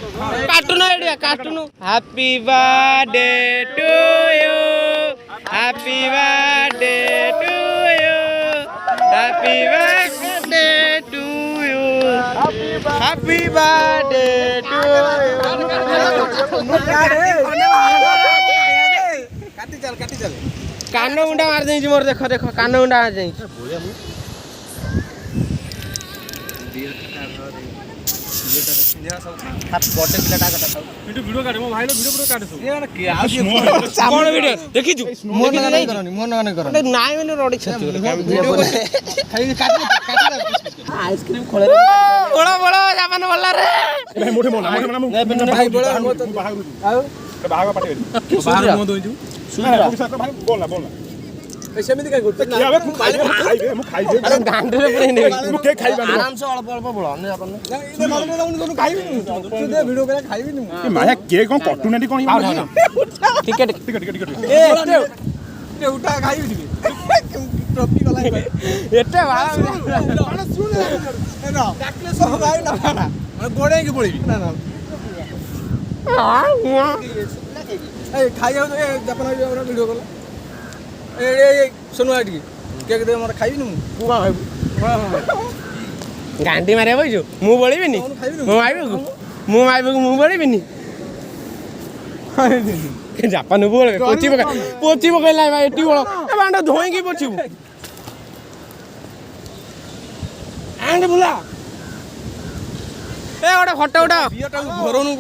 cartoon idea cartoon happy birthday to you happy birthday to you happy birthday to you happy birthday to काटी चल कान मुंडा मार देई मोर देख देख कान मुंडा मार देई वीडियो काट मो भाई लो वीडियो काट सब ये के कौन वीडियो देखि छु मोन नहीं करनी मोन नहीं करनी नाय मैंने रोडी छती वीडियो खाई काट आइसक्रीम खोले बड़ा बड़ा जापान वाला रे भाई मोठे मोना भाई बड़ा बाहर आओ बाहर पाटे बाहर मो दोइजु भाई बोलना ऐसे में काय करते क्या मु खाइबे अरे दांडे रे पुरे नहीं मु के खाइबा आराम से अल्प अल्प बोल ने अपन ये मालूम ना उनको खाइबी नहीं तू दे वीडियो करे खाइबी नहीं ए माया के कोन कार्टून कोन टिकट टिकट ए उठा खाइबी नहीं ट्रॉफी वाला एटे वाला माने सुन ना डाकले सब भाई ना माने गोड़े की पड़ीबी ना ना ए खाइ जाओ ए जापान वीडियो कॉल ए सुनो आटी केक दे मोर खाइबी नहीं तू का खाइबू गांडी मारे बइजो मु बोलिबिनी मु आइबे मु बोलिबिनी जापान बोले पोची पकैला भाई एटी बोल ए बांडा धोई की पोछिबू आंड बुला ए ओटा फटो उठा बियाटा घरनु